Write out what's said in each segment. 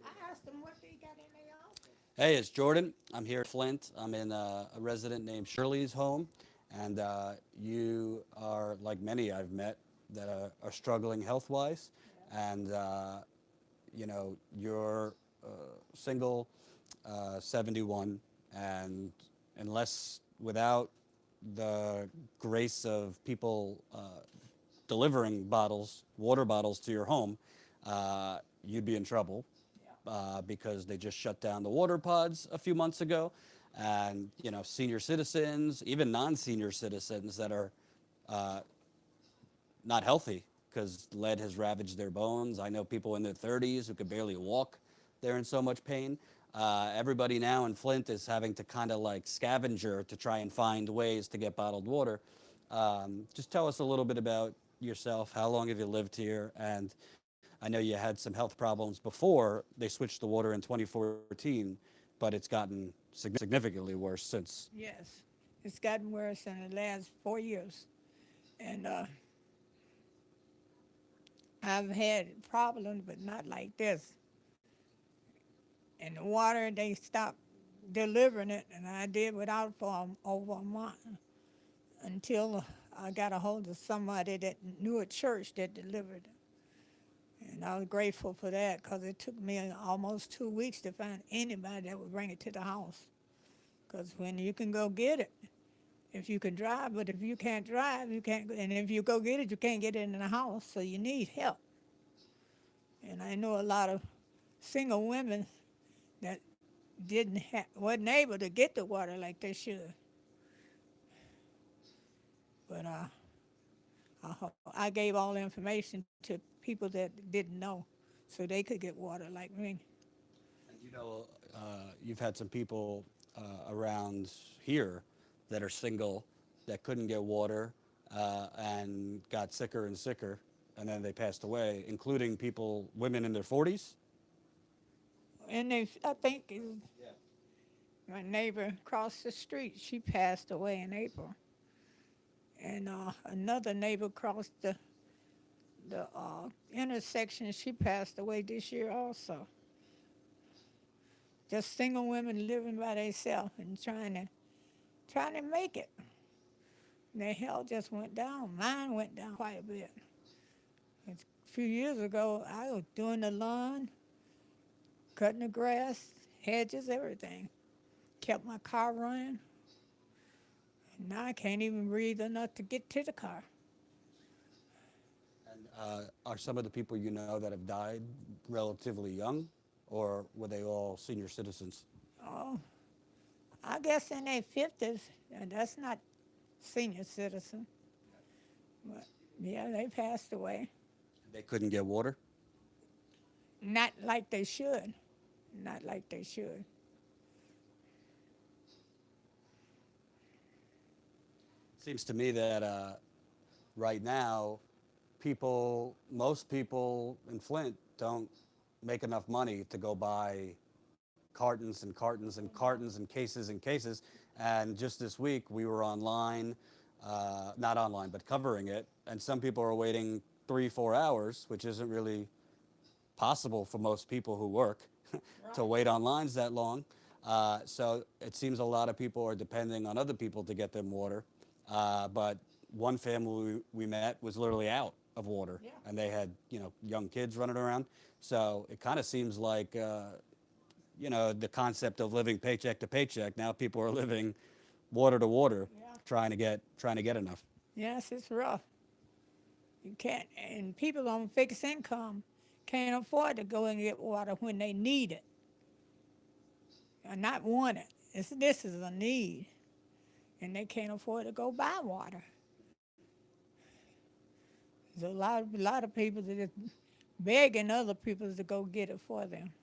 I asked them what they got in their office. Hey, it's Jordan. I'm here in Flint. I'm in a resident named Shirley's home, and you are like many I've met that are struggling health-wise, and you're single, 71, and unless without the grace of people delivering bottles, water bottles to your home, you'd be in trouble Yeah. because they just shut down the water pods a few months ago. And, senior citizens, even non-senior citizens that are not healthy because lead has ravaged their bones. I know people in their 30s who could barely walk. They're in so much pain. Everybody now in Flint is having to kind of like scavenger to try and find ways to get bottled water. Just tell us a little bit about yourself. How long have you lived here? And I know you had some health problems before they switched the water in 2014, but it's gotten significantly worse since. Yes, it's gotten worse in the last 4 years, and I've had problems, but not like this. And the water, they stopped delivering it, and I did without for over a month until I got a hold of somebody that knew a church that delivered it. And I was grateful for that because it took me almost 2 weeks to find anybody that would bring it to the house. Because when you can go get it, if you can drive, but if you can't drive, you can't. And if you go get it, you can't get it in the house, so you need help. And I know a lot of single women that wasn't able to get the water like they should. But I gave all the information to people that didn't know, so they could get water like me. And you've had some people around here that are single that couldn't get water and got sicker and sicker, and then they passed away, including people, women in their 40s. And I think my neighbor across the street, she passed away in April. And another neighbor across the intersection, she passed away this year also. Just single women living by themselves and trying to make it. Their health just went down. Mine went down quite a bit. A few years ago, I was doing the lawn, cutting the grass, hedges, everything. Kept my car running. And now I can't even breathe enough to get to the car. And are some of the people you know that have died relatively young, or were they all senior citizens? Oh, I guess in their 50s, and that's not senior citizen, but yeah, they passed away. They couldn't get water. Not like they should. Not like they should. Seems to me that right now, most people in Flint don't make enough money to go buy cartons and cartons and cartons and cases and cases. And just this week, we were online, not online, but covering it. And some people are waiting 3, 4 hours, which isn't really possible for most people who work to Right. wait on lines that long. So it seems a lot of people are depending on other people to get them water. But one family we met was literally out of water, Yeah. and they had young kids running around. So it kind of seems like the concept of living paycheck to paycheck. Now people are living water to water, Yeah. trying to get enough. Yes, it's rough. You can't, and people on fixed income can't afford to go and get water when they need it, and not want it. This is a need, and they can't afford to go buy water. There's a lot of people that are begging other people to go get it for them.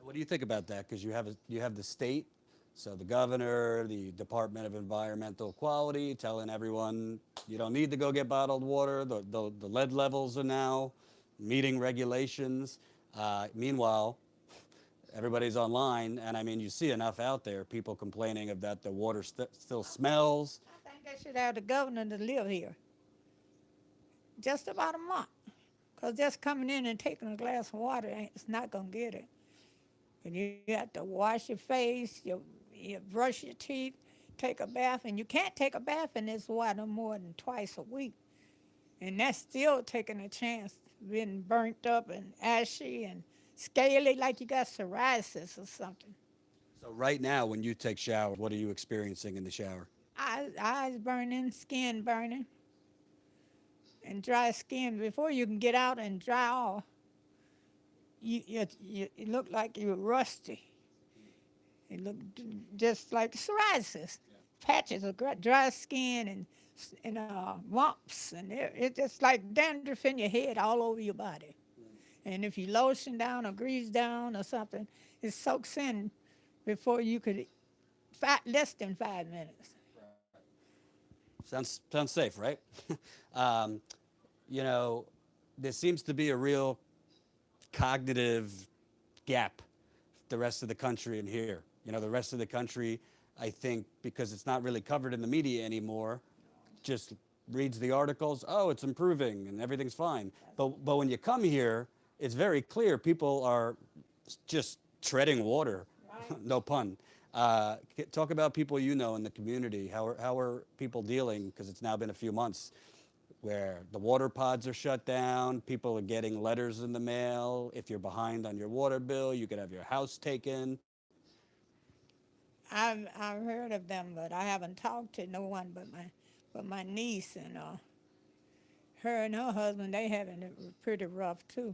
What do you think about that? Because you have the state, so the governor, the Department of Environmental Quality, telling everyone you don't need to go get bottled water. The lead levels are now meeting regulations. Meanwhile, everybody's online, and I mean, you see enough out there, people complaining of that the water still smells. I think they should have the governor to live here just about a month. Because just coming in and taking a glass of water, it's not going to get it. And you have to wash your face, you brush your teeth, take a bath, and you can't take a bath in this water more than twice a week. And that's still taking a chance, being burnt up and ashy and scaly like you got psoriasis or something. So right now, when you take showers, what are you experiencing in the shower? Eyes burning, skin burning, and dry skin. Before you can get out and dry off, you look like you're rusty. It look just like psoriasis, patches of dry skin and bumps, and it's just like dandruff in your head all over your body. And if you lotion down or grease down or something, it soaks in before you could less than 5 minutes. Sounds safe, right? um, you know, there seems to be a real cognitive gap the rest of the country and here. The rest of the country, I think, because it's not really covered in the media anymore, just reads the articles. Oh, it's improving and everything's fine. But when you come here, it's very clear people are just treading water, no pun. Talk about people you know in the community. How are people dealing? Because it's now been a few months where the water pods are shut down, people are getting letters in the mail. If you're behind on your water bill, you could have your house taken. I've heard of them, but I haven't talked to no one but my niece and her and her husband. They having it pretty rough too,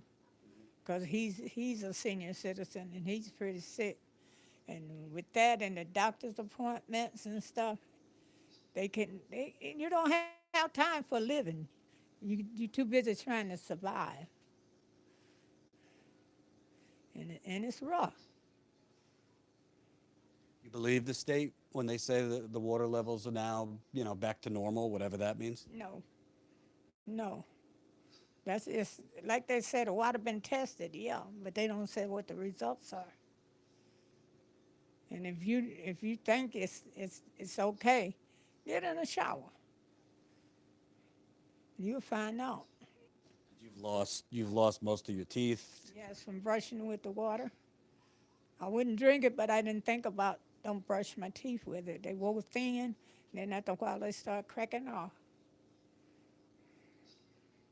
cause he's a senior citizen and he's pretty sick. And with that and the doctor's appointments and stuff, you don't have time for living. You're too busy trying to survive, and it's rough. You believe the state when they say that the water levels are now, back to normal, whatever that means? No, no. That's it's like they said, the water been tested, yeah, but they don't say what the results are. And if you think it's okay, get in a shower. You'll find out. You've lost most of your teeth. Yes, from brushing with the water. I wouldn't drink it, but I didn't think about don't brush my teeth with it. They were thin, then after a while they start cracking off.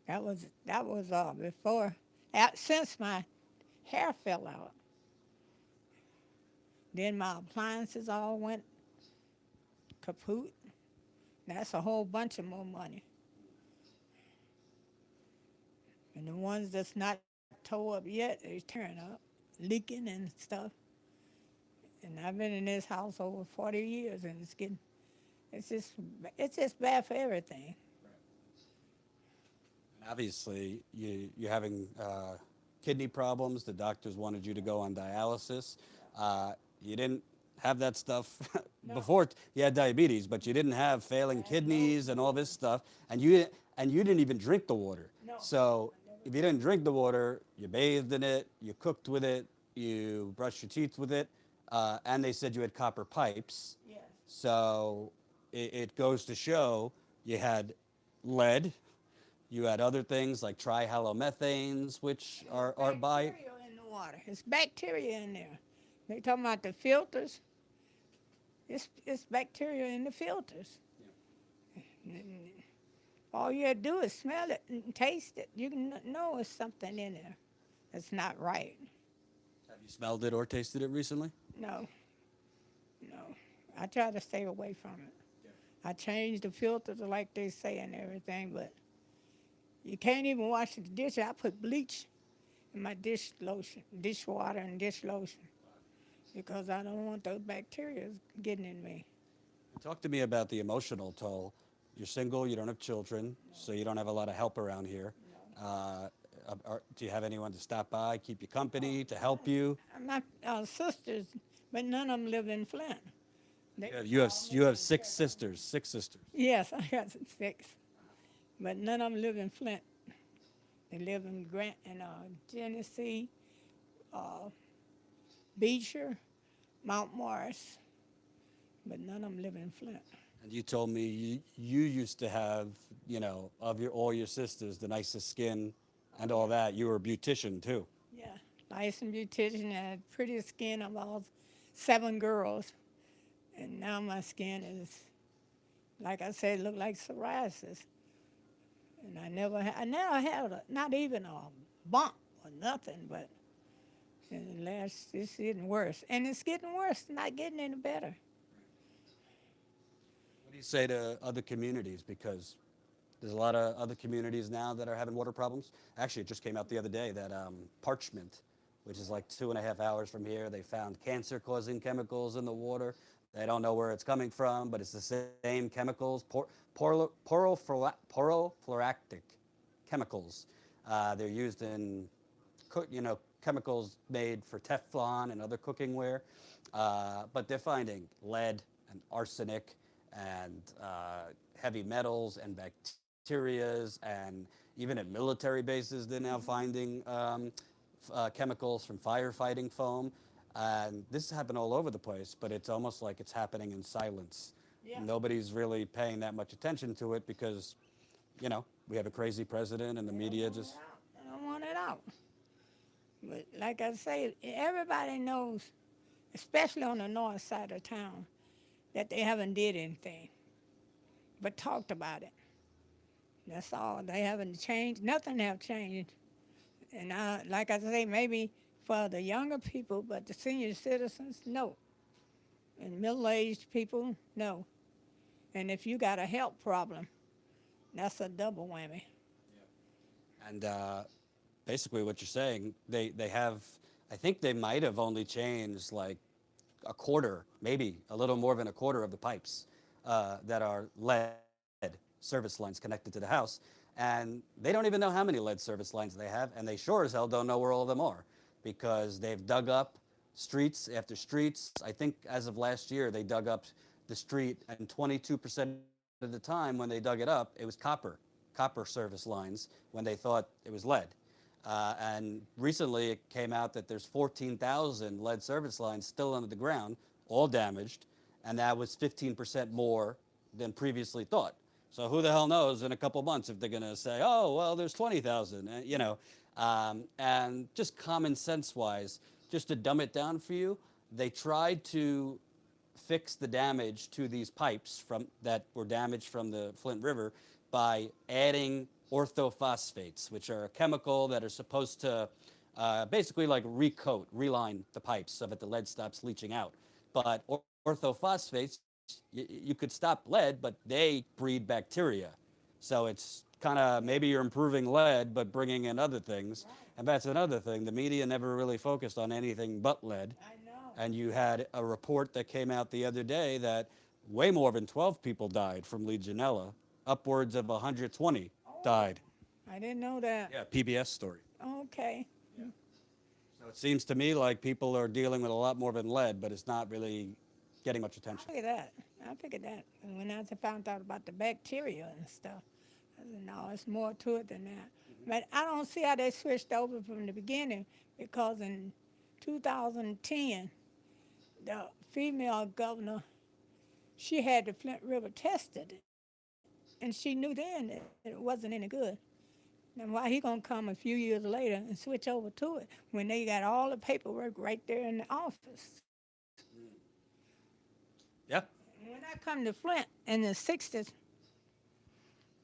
That was before, since my hair fell out. Then my appliances all went kaput. That's a whole bunch of more money. And the ones that's not tore up yet, they're tearing up, leaking and stuff. And I've been in this house over 40 years, and it's just, it's just bad for everything. Obviously, you're having kidney problems. The doctors wanted you to go on dialysis. You didn't have that stuff No. before. You had diabetes, but you didn't have failing kidneys and all this stuff. And you didn't even drink the water. No. So if you didn't drink the water, you bathed in it, you cooked with it, you brushed your teeth with it, and they said you had copper pipes. Yes. So it goes to show you had lead. You had other things like trihalomethanes, which are by. Bacteria in the water. It's bacteria in there. They talking about the filters. It's bacteria in the filters. And all you have to do is smell it and taste it. You can know it's something in there that's not right. Have you smelled it or tasted it recently? No, no. I try to stay away from it. I changed the filters like they say and everything, but you can't even wash the dish. I put bleach in my dishwater and dish lotion, because I don't want those bacteria getting in me. Talk to me about the emotional toll. You're single, you don't have children, so you don't have a lot of help around here. Do you have anyone to stop by, keep you company, to help you? My sisters, but none of them live in Flint. You have six sisters. Six sisters. Yes, I got 6, but none of them live in Flint. They live in Grant and Genesee, uh, Beecher, Mount Morris, but none of them live in Flint. And you told me you used to have, of all your sisters, the nicest skin and all that. You were a beautician too. Yeah, licensed beautician, had pretty skin of all 7 girls, and now my skin is, like I said, look like psoriasis. And I never had not even a bump or nothing, but it's getting worse, and it's getting worse, not getting any better. What do you say to other communities? Because there's a lot of other communities now that are having water problems. Actually, it just came out the other day that Parchment, which is like 2.5 hours from here, they found cancer-causing chemicals in the water. They don't know where it's coming from, but it's the same chemicals, porofluoractic chemicals. They're used in chemicals made for Teflon and other cooking ware. But they're finding lead and arsenic and heavy metals and bacterias, and even at military bases, they're now finding chemicals from firefighting foam. And this has happened all over the place, but it's almost like it's happening in silence. Yeah. Nobody's really paying that much attention to it because, we have a crazy president and the media just. I don't want it out. But like I say, everybody knows, especially on the north side of town, that they haven't did anything, but talked about it. That's all. They haven't changed. Nothing have changed. And like I say, maybe for the younger people, but the senior citizens, no. And middle-aged people, no. And if you got a health problem, that's a double whammy. And basically, what you're saying, they have, I think they might have only changed like a quarter, maybe a little more than a quarter of the pipes that are lead service lines connected to the house. And they don't even know how many lead service lines they have, and they sure as hell don't know where all of them are because they've dug up streets after streets. I think as of last year, they dug up the street, and 22% of the time when they dug it up, it was copper service lines when they thought it was lead. And recently it came out that there's 14,000 lead service lines still under the ground, all damaged, and that was 15% more than previously thought. So who the hell knows in a couple months if they're going to say, oh, well, there's 20,000, and just common sense wise, just to dumb it down for you, they tried to fix the damage to these pipes that were damaged from the Flint River by adding orthophosphates, which are a chemical that are supposed to basically like reline the pipes so that the lead stops leaching out. But orthophosphates, you could stop lead, but they breed bacteria. So it's kind of maybe you're improving lead, but bringing in other things. And that's another thing. The media never really focused on anything but lead. I know. And you had a report that came out the other day that way more than 12 people died from Legionella. Upwards of 120 died. I didn't know that. Yeah, PBS story. Okay. So it seems to me like people are dealing with a lot more than lead, but it's not really getting much attention. Look at that. I figured that. And when I found out about the bacteria and stuff, I said, no, it's more to it than that. But I don't see how they switched over from the beginning because in 2010, the female governor, she had the Flint River tested, and she knew then that it wasn't any good. Now why he gonna come a few years later and switch over to it when they got all the paperwork right there in the office? Yeah. When I come to Flint in the 60s,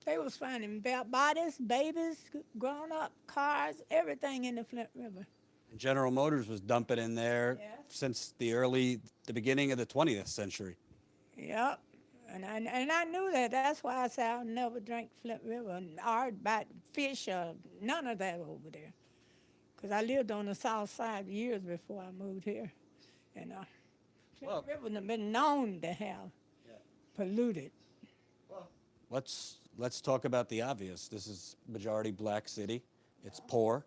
they was finding bodies, babies, grown up, cars, everything in the Flint River. And General Motors was dumping in there Yes. since the beginning of the 20th century. Yep. And I knew that. That's why I said I'll never drink Flint River or buy fish or none of that over there. Because I lived on the south side years before I moved here. And Flint River has been known to have polluted. Let's talk about the obvious. This is majority black city. It's poor,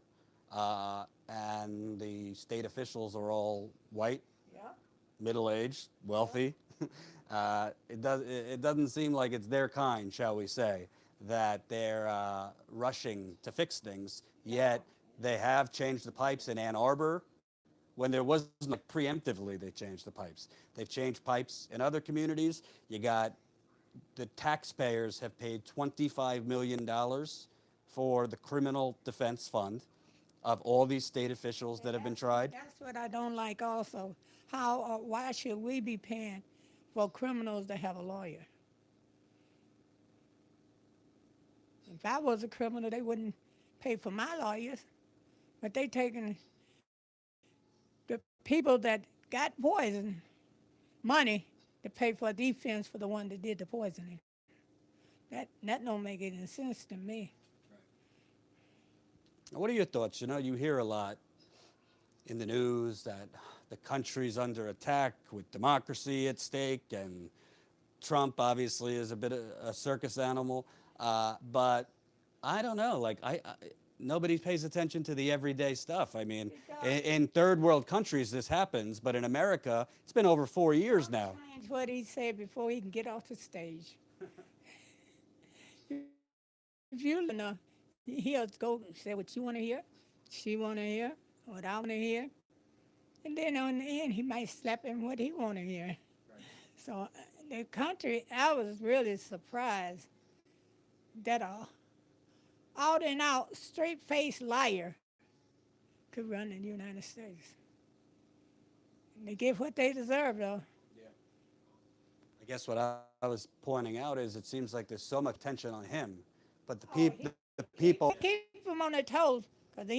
and the state officials are all white, Yep. middle-aged, wealthy. It doesn't seem like it's their kind, shall we say, that they're rushing to fix things. Yet they have changed the pipes in Ann Arbor when there wasn't preemptively. They changed the pipes. They've changed pipes in other communities. You got the taxpayers have paid $25 million for the criminal defense fund of all these state officials that have been tried? That's what I don't like also. How or why should we be paying for criminals to have a lawyer? If I was a criminal, they wouldn't pay for my lawyers, but they taking the people that got poison money to pay for defense for the one that did the poisoning. That don't make any sense to me. What are your thoughts? You know, you hear a lot in the news that the country's under attack with democracy at stake, and Trump obviously is a bit of a circus animal. But I don't know. Like nobody pays attention to the everyday stuff. I mean, in third world countries this happens, but in America, it's been over 4 years now. Change what he said before he can get off the stage. If you know, he'll go say what you want to hear, she want to hear, what I want to hear, and then on the end he might slap him what he want to hear. Right. So the country, I was really surprised that a out and out, straight faced liar could run in the United States. And they get what they deserve, though. Yeah. I guess what I was pointing out is it seems like there's so much tension on him, but the people. Keep him on their toes, because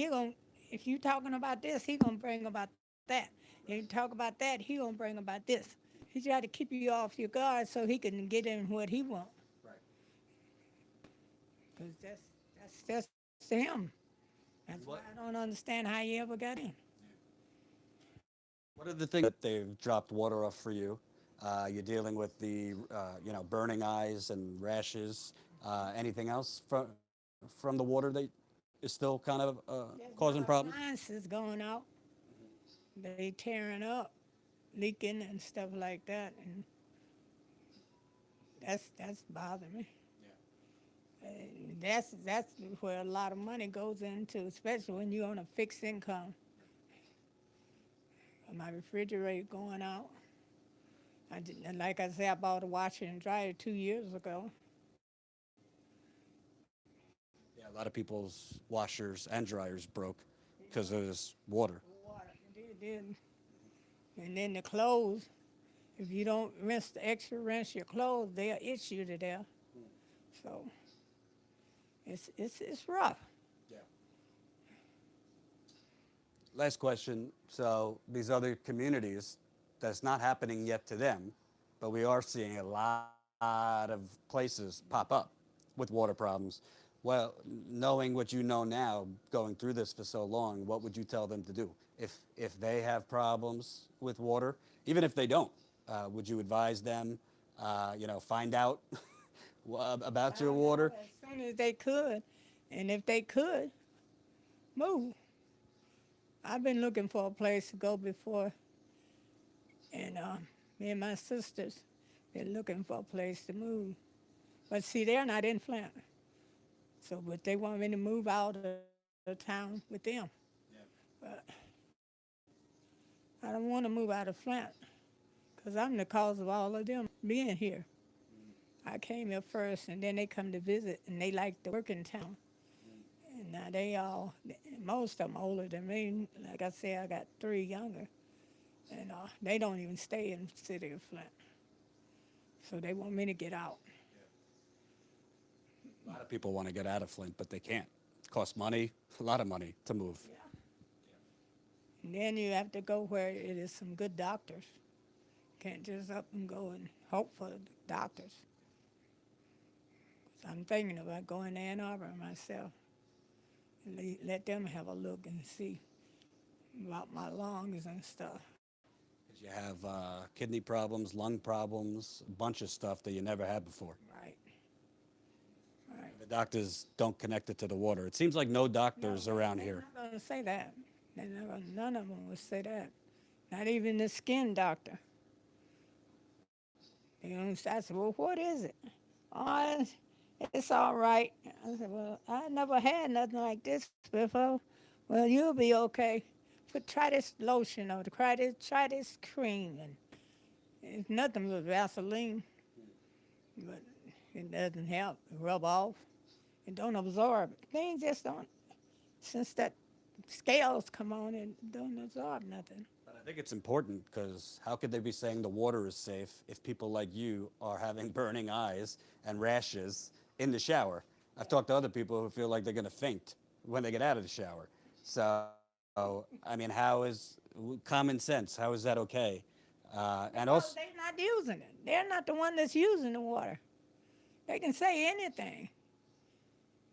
if you talking about this, he gonna bring about that. If you talk about that, he gonna bring about this. He try to keep you off your guard so he can get in what he want. Right. Because that's to him. That's why I don't understand how he ever got in. What are the things that they've dropped water off for you? You're dealing with the burning eyes and rashes. Anything else from the water that is still kind of causing problems? Lines is going out. They tearing up, leaking and stuff like that, and that's bothering me. That's where a lot of money goes into, especially when you're on a fixed income. My refrigerator going out. Like I said, I bought a washer and dryer 2 years ago. Yeah, a lot of people's washers and dryers broke because of this water. It did. And then the clothes, if you don't rinse your clothes, they'll itch you to death. So it's rough. Yeah. Last question. So these other communities, that's not happening yet to them, but we are seeing a lot of places pop up with water problems. Well, knowing what you know now, going through this for so long, what would you tell them to do? If they have problems with water, even if they don't, would you advise them, find out about your water? As soon as they could, and if they could, move. I've been looking for a place to go before, and me and my sisters been looking for a place to move. But see, they're not in Flint. So, but they want me to move out of the town with them. Yeah. But I don't want to move out of Flint because I'm the cause of all of them being here. I came here first, and then they come to visit, and they like to work in town. And now most of them older than me. Like I said, I got 3 younger, and they don't even stay in the city of Flint. So they want me to get out. A lot of people want to get out of Flint, but they can't. It costs money, a lot of money to move. Yeah. And then you have to go where it is some good doctors. Can't just up and go and hope for doctors. I'm thinking about going to Ann Arbor myself and let them have a look and see about my lungs and stuff. Because you have kidney problems, lung problems, a bunch of stuff that you never had before. Right. The doctors don't connect it to the water. It seems like no doctors around here. They're not going to say that. None of them will say that. Not even the skin doctor. I said, well, what is it? Oh, it's all right. I said, well, I never had nothing like this before. Well, you'll be okay. But try this lotion or try this cream. And it's nothing but Vaseline. But it doesn't help. Rub off. and don't absorb. Things just don't, since that scales come on and don't absorb nothing. But I think it's important because how could they be saying the water is safe if people like you are having burning eyes and rashes in the shower? I've talked to other people who feel like they're going to faint when they get out of the shower. So, I mean, how is common sense? How is that okay? And also, Because they're not using it. They're not the one that's using the water. They can say anything.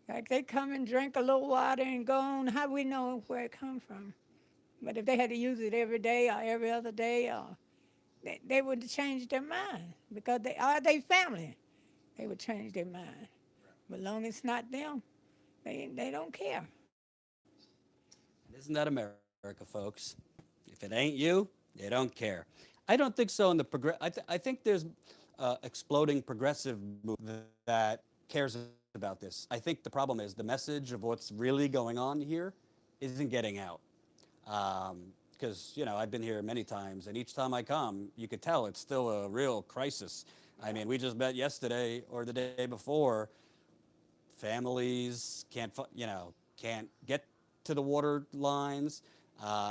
Like they come and drink a little water and go on. How do we know where it come from? But if they had to use it every day or every other day, or they would change their mind because they are their family. They would change their mind. But long as it's not them, they don't care. isn't that America, folks? If it ain't you, they don't care. I don't think so. In the I think there's exploding progressive movement that cares about this. I think the problem is the message of what's really going on here isn't getting out. Because I've been here many times, and each time I come, you could tell it's still a real crisis. I mean, we just met yesterday or the day before. Families can't get to the water lines,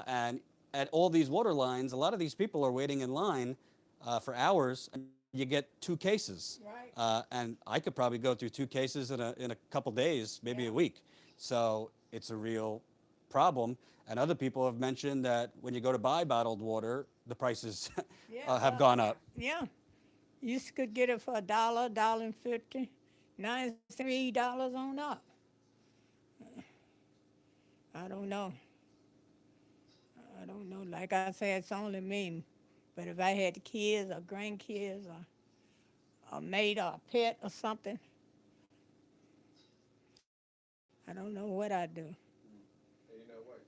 and at all these water lines, a lot of these people are waiting in line for hours, and you get 2 cases. Right. And I could probably go through 2 cases in a couple days, maybe Yeah. a week. So it's a real problem. And other people have mentioned that when you go to buy bottled water, the prices Yeah. have gone up. Yeah. You could get it for $1, $1.50. Now it's $3 on up. I don't know. I don't know. Like I said, it's only me. But if I had kids or grandkids or a maid or a pet or something, I don't know what I'd do. And you know what?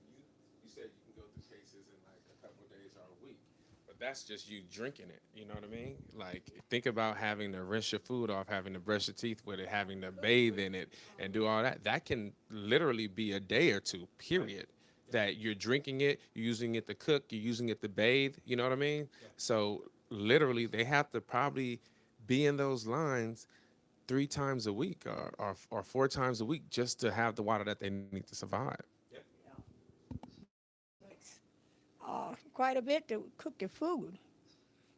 You said you can go through cases in like a couple of days or a week, but that's just you drinking it. You know what I mean? Like think about having to rinse your food off, having to brush your teeth with it, having to bathe in it, and do all that. That can literally be a day or two. Period. That you're drinking it, you're using it to cook, you're using it to bathe. You know what I mean? So literally, they have to probably be in those lines 3 times a week or 4 times a week just to have the water that they need to survive. Quite a bit to cook your food.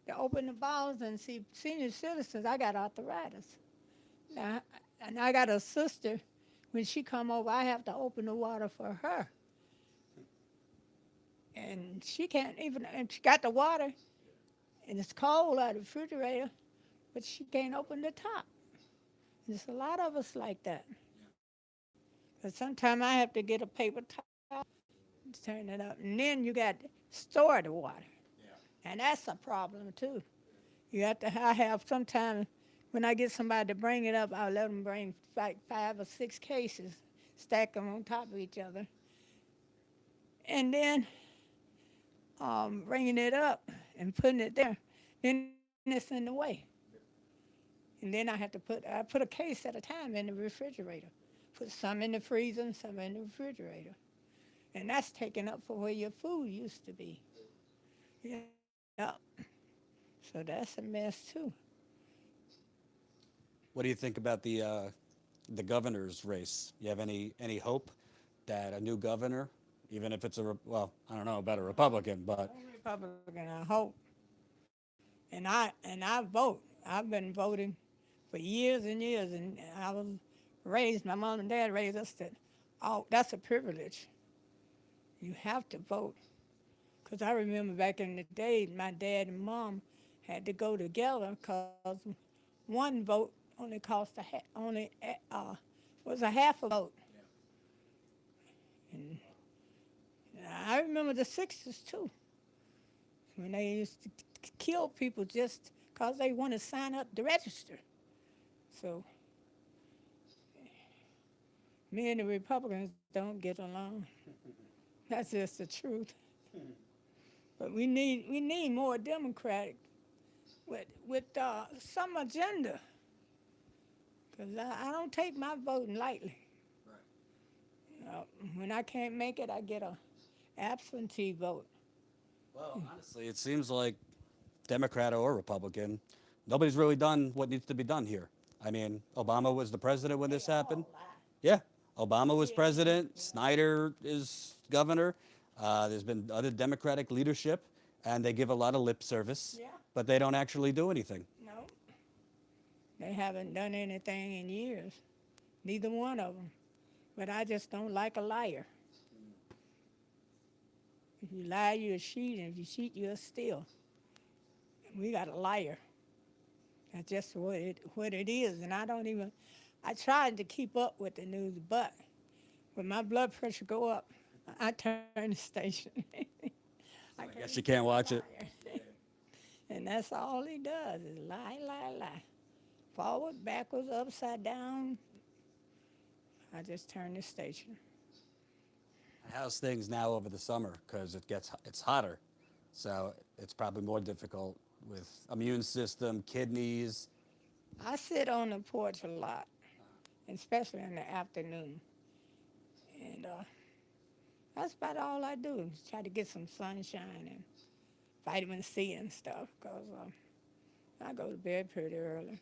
To open the bowls and see senior citizens, I got arthritis. Now, and I got a sister. When she come over, I have to open the water for her. And she can't even, and she got the water, and it's cold out of the refrigerator, but she can't open the top. There's a lot of us like that. But sometimes I have to get a paper towel, turn it up, and then you got to store the water. And that's a problem too. You have to, I have sometimes, when I get somebody to bring it up, I'll let them bring like 5 or 6 cases, stack them on top of each other. And then bringing it up and putting it there, then it's in the way. And then I put a case at a time in the refrigerator. Put some in the freezer and some in the refrigerator. And that's taken up for where your food used to be. Yeah. So that's a mess too. What do you think about the governor's race? You have any hope that a new governor, even if it's well, I don't know about a Republican, but I'm a Republican, I hope. And I vote. I've been voting for years and years, and I was raised. My mom and dad raised us that. Oh, that's a privilege. You have to vote. Because I remember back in the day, my dad and mom had to go together because one vote only cost only was a half a vote. And I remember the '60s too, when they used to kill people just because they want to sign up to register. So me and the Republicans don't get along. That's just the truth. But we need more Democratic with some agenda. Because I don't take my voting lightly. When I can't make it, I get a absentee vote. well, honestly, it seems like Democrat or Republican, nobody's really done what needs to be done here. I mean, Obama was the president when this happened. Yeah, Obama was president. Snyder is governor. There's been other Democratic leadership, and they give a lot of lip service, Yeah. but they don't actually do anything. No, they haven't done anything in years. Neither one of them. But I just don't like a liar. If you lie, you're cheating. If you cheat, you're steal. We got a liar. That's just what it is. And I don't even. I tried to keep up with the news, but when my blood pressure go up, I turn the station. I guess you can't watch it. And that's all he does is lie, lie, lie. Forward, backwards, upside down. I just turn the station. How's things now over the summer? Because it's hotter, so it's probably more difficult with immune system, kidneys. I sit on the porch a lot, especially in the afternoon. And that's about all I do is try to get some sunshine and vitamin C and stuff because I go to bed pretty early.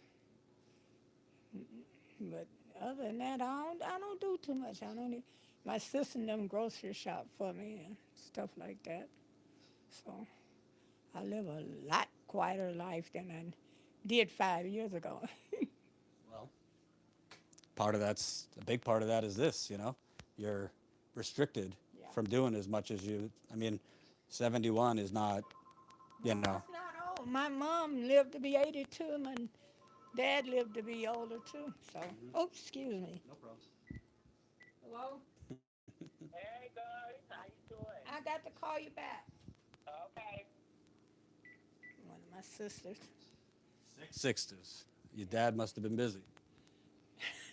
But other than that, I don't do too much. I don't. My sister and them grocery shop for me and stuff like that. So I live a lot quieter life than I did 5 years ago. Well, a big part of that is this, you're restricted Yeah. from doing as much as you, I mean, 71 is not, That's not old. My mom lived to be 82. My dad lived to be older too. So, oh, excuse me. No problem. Hello. Hey guys, how you doing? I got to call you back. Okay. One of my sisters. 60s. Your dad must have been busy.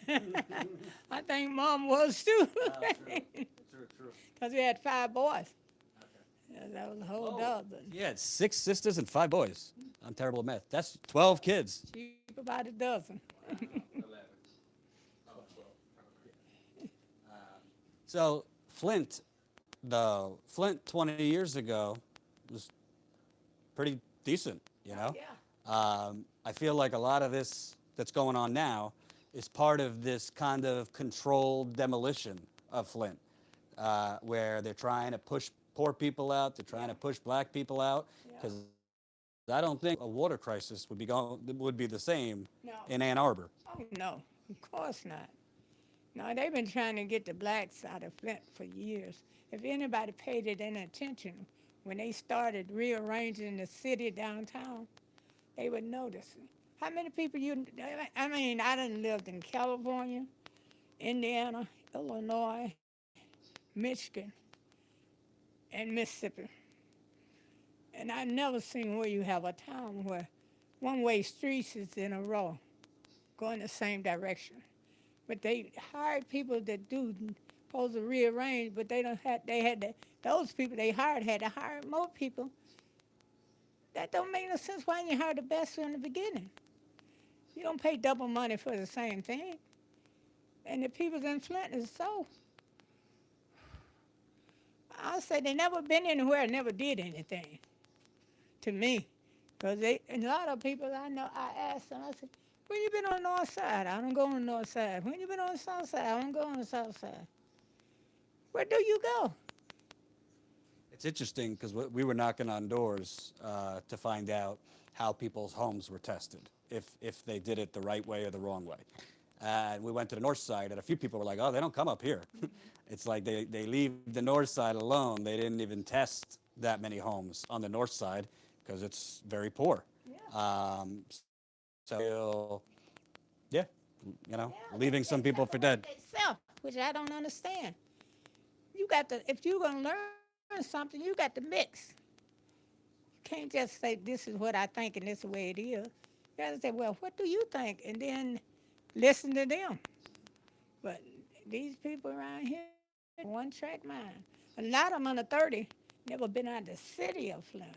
I think mom was too. True. Because we had 5 boys. Yeah, that was a whole dozen. Yeah, it's 6 sisters and 5 boys. I'm terrible at math. That's 12 kids. Cheap about a dozen. 11. Oh, 12. So Flint, Flint 20 years ago was pretty decent, Yeah. I feel like a lot of this that's going on now is part of this kind of controlled demolition of Flint, where they're trying to push poor people out, they're trying to push black people out, because I don't think a water crisis would be the same No. in Ann Arbor. Oh, no. Of course not. No, they've been trying to get the blacks out of Flint for years. If anybody paid it any attention, when they started rearranging the city downtown, they would notice. How many people I done lived in California, Indiana, Illinois, Michigan, and Mississippi. And I've never seen where you have a town where one-way streets is in a row, going the same direction. But they hired people that supposed to rearrange, but those people they hired had to hire more people. That don't make no sense. Why didn't you hire the best from the beginning? You don't pay double money for the same thing. And the people in Flint is so. I say they never been anywhere and never did anything to me. Because a lot of people I know, I asked them, I said, when you been on the north side? I don't go on the north side. When you been on the south side? I don't go on the south side. Where do you go? It's interesting because we were knocking on doors to find out how people's homes were tested, if they did it the right way or the wrong way. And we went to the north side, and a few people were like, oh, they don't come up here. It's like they leave the north side alone. They didn't even test that many homes on the north side because it's very poor. Yeah. So, yeah, leaving they some people for dead. Self, which I don't understand. If you're going to learn something, you got to mix. You can't just say, this is what I think and this is the way it is. You got to say, well, what do you think? And then listen to them. But these people around here, one-track mind. A lot of them under 30 never been out of the city of Flint.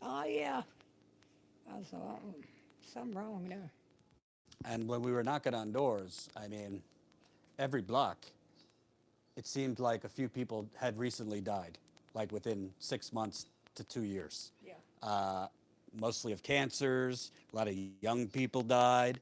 Oh, yeah. I thought, something wrong there. And when we were knocking on doors, I mean, every block, it seemed like a few people had recently died, like within 6 months to 2 years. Yeah. Mostly of cancers. A lot of young people died.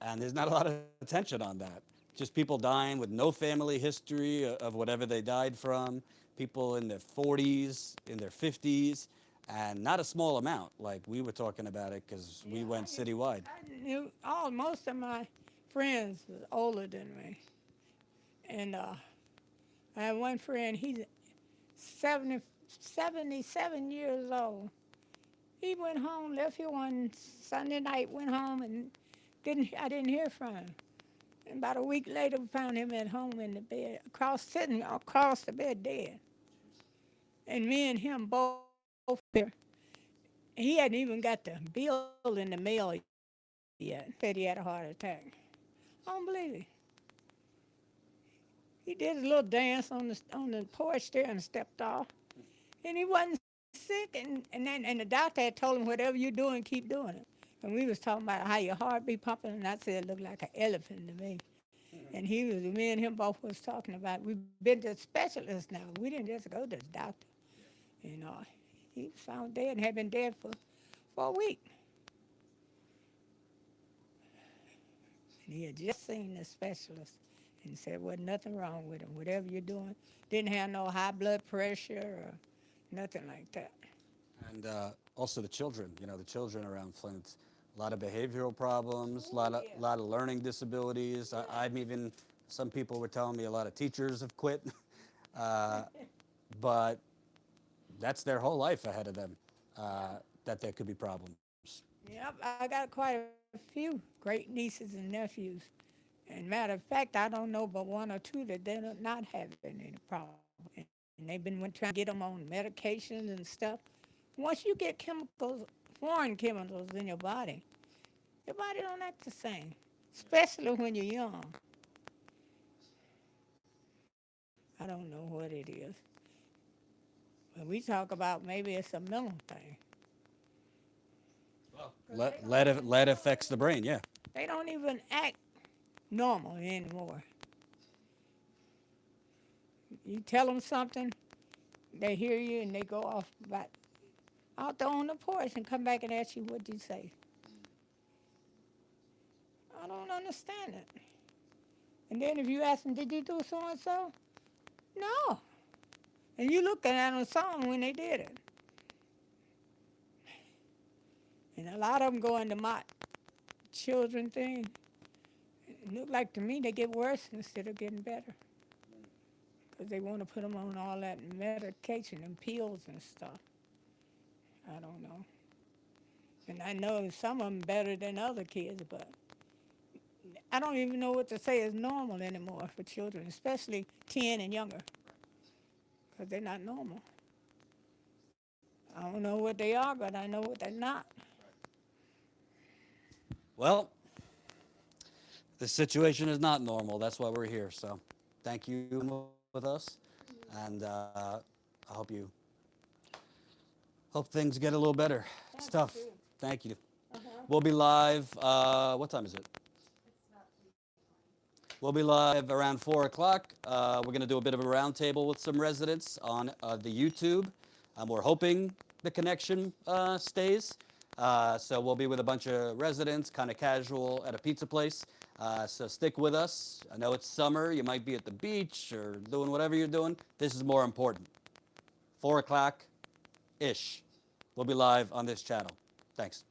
and there's not a lot of attention on that. Just people dying with no family history of whatever they died from, people in their 40s, in their 50s, and not a small amount. Like we were talking about it because we went citywide. I knew most of my friends was older than me, and I had one friend. He's 70, 77 years old. He went home, left here one Sunday night, went home, and I didn't hear from him. And about a week later, we found him at home in the bed, sitting across the bed, dead. And me and him both there. He hadn't even got the bill in the mail yet. Said he had a heart attack. I don't believe it. He did his little dance on the porch there and stepped off. And he wasn't sick, and the doctor had told him, whatever you're doing, keep doing it. And we was talking about how your heart be pumping, and I said it looked like an elephant to me. And me and him both was talking about, we've been to specialists now. We didn't just go to the doctor. You know, he was found dead and had been dead for a week. And he had just seen the specialist and said, wasn't nothing wrong with him. Whatever you're doing, didn't have no high blood pressure or nothing like that. And also the children, the children around Flint, a lot of behavioral problems, a lot of learning disabilities. I'm even, some people were telling me a lot of teachers have quit, but that's their whole life ahead of them, that there could be problems. Yep, I got quite a few great nieces and nephews. And matter of fact, I don't know but one or two that they're not having any problem. And they've been trying to get them on medications and stuff. Once you get foreign chemicals in your body don't act the same, especially when you're young. I don't know what it is. But we talk about maybe it's a mental thing. Lead affects the brain, yeah. They don't even act normal anymore. You tell them something, they hear you and they go off out there on the porch and come back and ask you what you say. I don't understand it. And then if you ask them, did you do so and so? No. And you looking at them saw them when they did it. And a lot of them go into my children thing. It look like to me they get worse instead of getting better. Because they want to put them on all that medication and pills and stuff. I don't know. And I know some of them better than other kids, but I don't even know what to say is normal anymore for children, especially 10 and younger, because they're not normal. I don't know what they are, but I know what they're not. Well, the situation is not normal. That's why we're here. So thank you with us. And I hope things get a little better. It's tough. Thank you. We'll be live. What time is it? We'll be live around 4 o'clock. We're going to do a bit of a roundtable with some residents on the YouTube. We're hoping the connection stays. So we'll be with a bunch of residents, kind of casual, at a pizza place. So stick with us. I know it's summer. You might be at the beach or doing whatever you're doing. This is more important. 4 o'clock-ish. We'll be live on this channel. Thanks.